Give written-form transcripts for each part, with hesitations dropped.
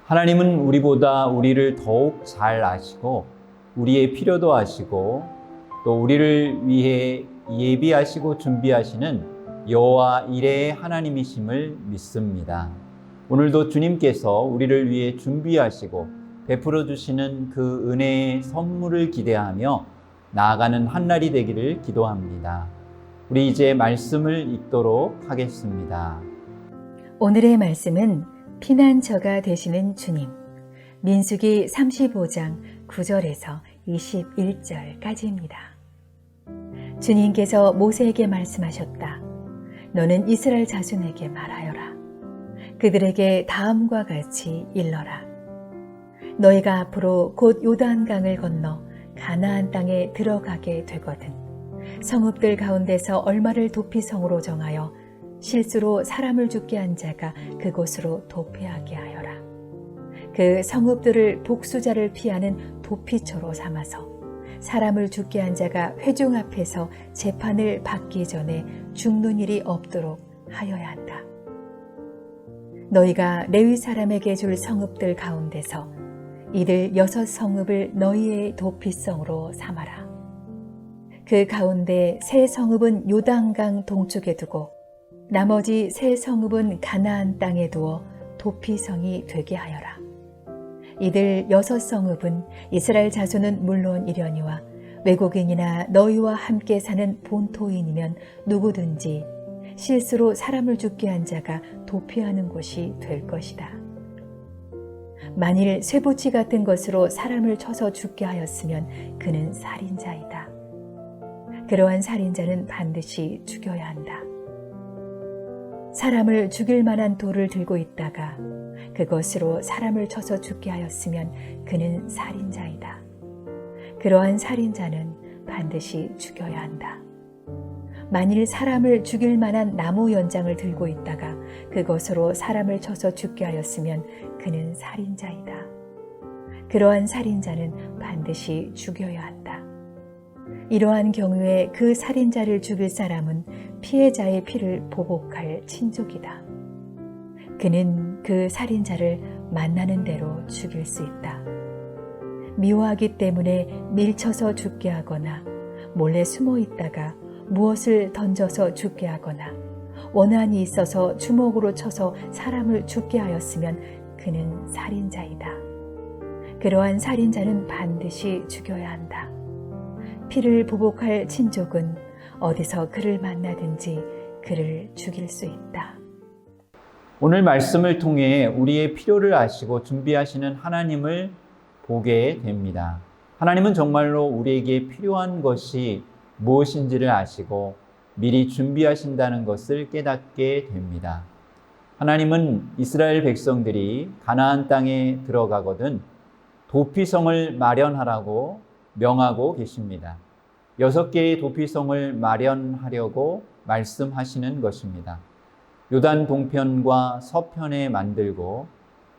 하나님은 우리보다 우리를 더욱 잘 아시고 우리의 필요도 아시고 또 우리를 위해 예비하시고 준비하시는 여호와 이레의 하나님이심을 믿습니다. 오늘도 주님께서 우리를 위해 준비하시고 베풀어 주시는 그 은혜의 선물을 기대하며 나아가는 한날이 되기를 기도합니다. 우리 이제 말씀을 읽도록 하겠습니다. 오늘의 말씀은 피난처가 되시는 주님, 민수기 35장 9절에서 21절까지입니다. 주님께서 모세에게 말씀하셨다. 너는 이스라엘 자손에게 말하여라. 그들에게 다음과 같이 일러라. 너희가 앞으로 곧 요단강을 건너 가나안 땅에 들어가게 되거든 성읍들 가운데서 얼마를 도피성으로 정하여 실수로 사람을 죽게 한 자가 그곳으로 도피하게 하여라. 그 성읍들을 복수자를 피하는 도피처로 삼아서 사람을 죽게 한 자가 회중 앞에서 재판을 받기 전에 죽는 일이 없도록 하여야 한다. 너희가 레위 사람에게 줄 성읍들 가운데서 이들 6 성읍을 너희의 도피성으로 삼아라. 그 가운데 세 성읍은 요단강 동쪽에 두고 나머지 세 성읍은 가나안 땅에 두어 도피성이 되게 하여라. 이들 6 성읍은 이스라엘 자손은 물론이려니와 외국인이나 너희와 함께 사는 본토인이면 누구든지 실수로 사람을 죽게 한 자가 도피하는 곳이 될 것이다. 만일 쇠붙이 같은 것으로 사람을 쳐서 죽게 하였으면 그는 살인자이다. 그러한 살인자는 반드시 죽여야 한다. 사람을 죽일 만한 돌을 들고 있다가 그것으로 사람을 쳐서 죽게 하였으면 그는 살인자이다. 그러한 살인자는 반드시 죽여야 한다. 만일 사람을 죽일 만한 나무 연장을 들고 있다가 그것으로 사람을 쳐서 죽게 하였으면 그는 살인자이다. 그러한 살인자는 반드시 죽여야 한다. 이러한 경우에 그 살인자를 죽일 사람은 피해자의 피를 보복할 친족이다. 그는 그 살인자를 만나는 대로 죽일 수 있다. 미워하기 때문에 밀쳐서 죽게 하거나 몰래 숨어 있다가 무엇을 던져서 죽게 하거나 원한이 있어서 주먹으로 쳐서 사람을 죽게 하였으면 그는 살인자이다. 그러한 살인자는 반드시 죽여야 한다. 피를 보복할 친족은 어디서 그를 만나든지 그를 죽일 수 있다. 오늘 말씀을 통해 우리의 필요를 아시고 준비하시는 하나님을 보게 됩니다. 하나님은 정말로 우리에게 필요한 것이 무엇인지를 아시고 미리 준비하신다는 것을 깨닫게 됩니다. 하나님은 이스라엘 백성들이 가나안 땅에 들어가거든 도피성을 마련하라고 명하고 계십니다. 6개의 도피성을 마련하려고 말씀하시는 것입니다. 요단 동편과 서편에 만들고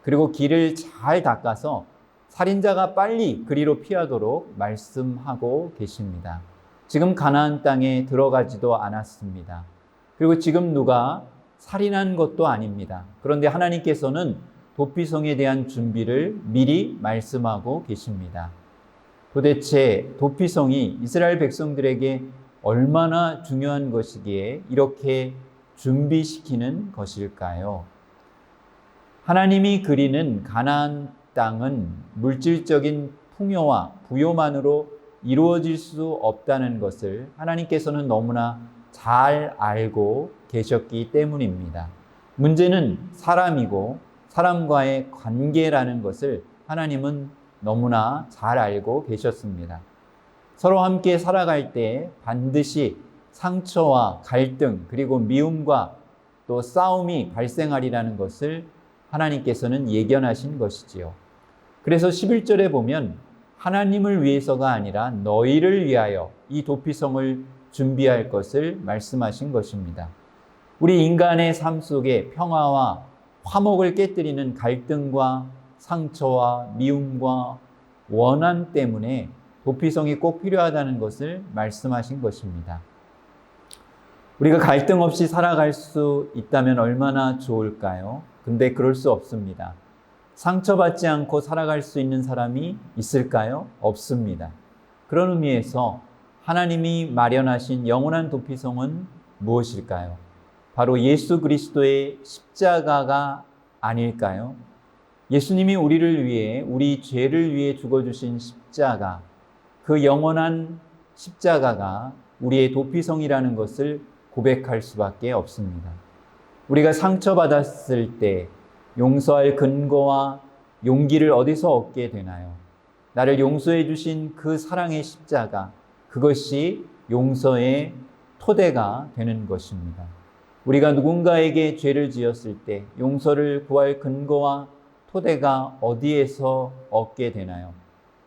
그리고 길을 잘 닦아서 살인자가 빨리 그리로 피하도록 말씀하고 계십니다. 지금 가나안 땅에 들어가지도 않았습니다. 그리고 지금 누가 살인한 것도 아닙니다. 그런데 하나님께서는 도피성에 대한 준비를 미리 말씀하고 계십니다. 도대체 도피성이 이스라엘 백성들에게 얼마나 중요한 것이기에 이렇게 준비시키는 것일까요? 하나님이 그리는 가나안 땅은 물질적인 풍요와 부요만으로 이루어질 수 없다는 것을 하나님께서는 너무나 잘 알고 계셨기 때문입니다. 문제는 사람이고 사람과의 관계라는 것을 하나님은 너무나 잘 알고 계셨습니다. 서로 함께 살아갈 때 반드시 상처와 갈등 그리고 미움과 또 싸움이 발생하리라는 것을 하나님께서는 예견하신 것이지요. 그래서 11절에 보면 하나님을 위해서가 아니라 너희를 위하여 이 도피성을 준비할 것을 말씀하신 것입니다. 우리 인간의 삶 속에 평화와 화목을 깨뜨리는 갈등과 상처와 미움과 원한 때문에 도피성이 꼭 필요하다는 것을 말씀하신 것입니다. 우리가 갈등 없이 살아갈 수 있다면 얼마나 좋을까요? 근데 그럴 수 없습니다. 상처받지 않고 살아갈 수 있는 사람이 있을까요? 없습니다. 그런 의미에서 하나님이 마련하신 영원한 도피성은 무엇일까요? 바로 예수 그리스도의 십자가가 아닐까요? 예수님이 우리를 위해, 우리 죄를 위해 죽어주신 십자가, 그 영원한 십자가가 우리의 도피성이라는 것을 고백할 수밖에 없습니다. 우리가 상처받았을 때 용서할 근거와 용기를 어디서 얻게 되나요? 나를 용서해 주신 그 사랑의 십자가, 그것이 용서의 토대가 되는 것입니다. 우리가 누군가에게 죄를 지었을 때 용서를 구할 근거와 토대가 어디에서 얻게 되나요?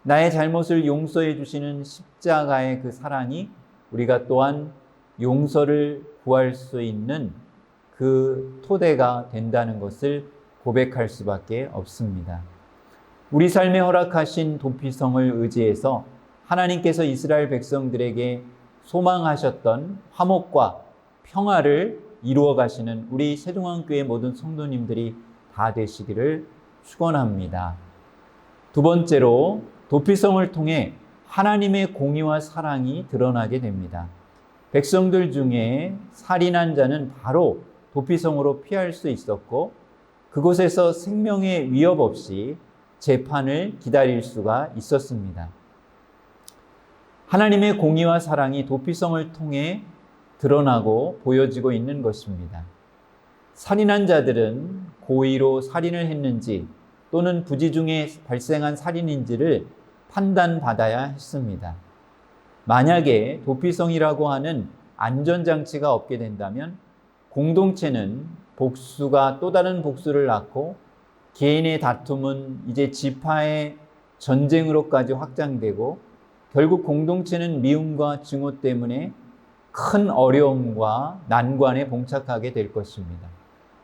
나의 잘못을 용서해 주시는 십자가의 그 사랑이 우리가 또한 용서를 구할 수 있는 그 토대가 된다는 것을 고백할 수밖에 없습니다. 우리 삶에 허락하신 도피성을 의지해서 하나님께서 이스라엘 백성들에게 소망하셨던 화목과 평화를 이루어 가시는 우리 세종안교회 모든 성도님들이 다 되시기를 축원합니다. 두 번째로 도피성을 통해 하나님의 공의와 사랑이 드러나게 됩니다. 백성들 중에 살인한 자는 바로 도피성으로 피할 수 있었고 그곳에서 생명의 위협 없이 재판을 기다릴 수가 있었습니다. 하나님의 공의와 사랑이 도피성을 통해 드러나고 보여지고 있는 것입니다. 살인한 자들은 고의로 살인을 했는지 또는 부지 중에 발생한 살인인지를 판단받아야 했습니다. 만약에 도피성이라고 하는 안전장치가 없게 된다면 공동체는 복수가 또 다른 복수를 낳고 개인의 다툼은 이제 지파의 전쟁으로까지 확장되고 결국 공동체는 미움과 증오 때문에 큰 어려움과 난관에 봉착하게 될 것입니다.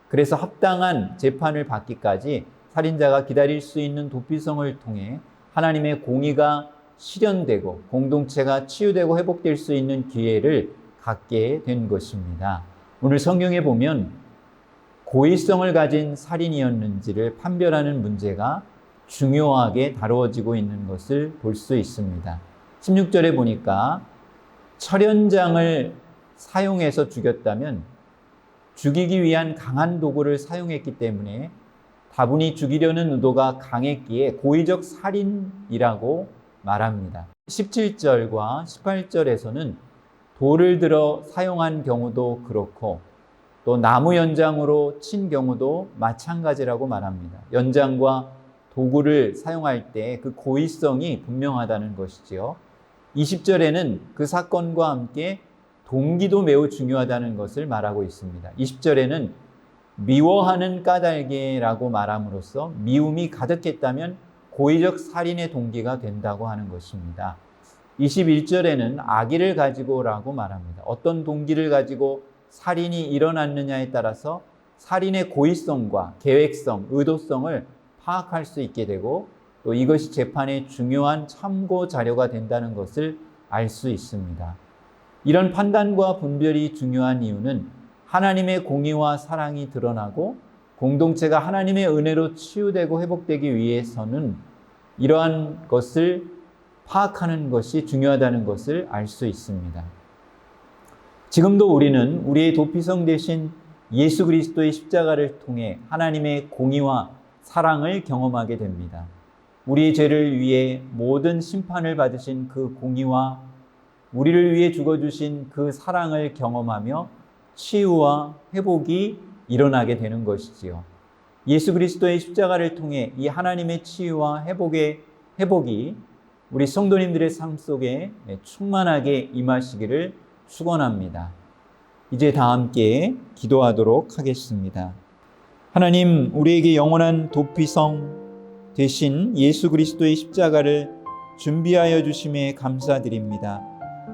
그래서 합당한 재판을 받기까지 살인자가 기다릴 수 있는 도피성을 통해 하나님의 공의가 실현되고 공동체가 치유되고 회복될 수 있는 기회를 갖게 된 것입니다. 오늘 성경에 보면 고의성을 가진 살인이었는지를 판별하는 문제가 중요하게 다루어지고 있는 것을 볼 수 있습니다. 16절에 보니까 철연장을 사용해서 죽였다면 죽이기 위한 강한 도구를 사용했기 때문에 다분히 죽이려는 의도가 강했기에 고의적 살인이라고 말합니다. 17절과 18절에서는 돌을 들어 사용한 경우도 그렇고 또 나무 연장으로 친 경우도 마찬가지라고 말합니다. 연장과 도구를 사용할 때 그 고의성이 분명하다는 것이지요. 20절에는 그 사건과 함께 동기도 매우 중요하다는 것을 말하고 있습니다. 20절에는 미워하는 까닭에라고 말함으로써 미움이 가득했다면 고의적 살인의 동기가 된다고 하는 것입니다. 21절에는 악의를 가지고라고 말합니다. 어떤 동기를 가지고 살인이 일어났느냐에 따라서 살인의 고의성과 계획성, 의도성을 파악할 수 있게 되고 또 이것이 재판의 중요한 참고 자료가 된다는 것을 알 수 있습니다. 이런 판단과 분별이 중요한 이유는 하나님의 공의와 사랑이 드러나고 공동체가 하나님의 은혜로 치유되고 회복되기 위해서는 이러한 것을 파악하는 것이 중요하다는 것을 알 수 있습니다. 지금도 우리는 우리의 도피성 되신 예수 그리스도의 십자가를 통해 하나님의 공의와 사랑을 경험하게 됩니다. 우리의 죄를 위해 모든 심판을 받으신 그 공의와 우리를 위해 죽어주신 그 사랑을 경험하며 치유와 회복이 일어나게 되는 것이지요. 예수 그리스도의 십자가를 통해 이 하나님의 치유와 회복이 우리 성도님들의 삶 속에 충만하게 임하시기를 축원합니다. 이제 다 함께 기도하도록 하겠습니다. 하나님, 우리에게 영원한 도피성 되신 예수 그리스도의 십자가를 준비하여 주심에 감사드립니다.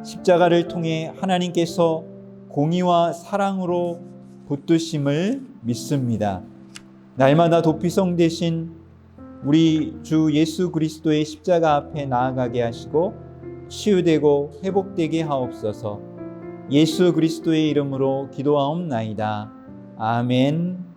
십자가를 통해 하나님께서 공의와 사랑으로 붙드심을 믿습니다. 날마다 도피성 되신 우리 주 예수 그리스도의 십자가 앞에 나아가게 하시고 치유되고 회복되게 하옵소서. 예수 그리스도의 이름으로 기도하옵나이다. 아멘.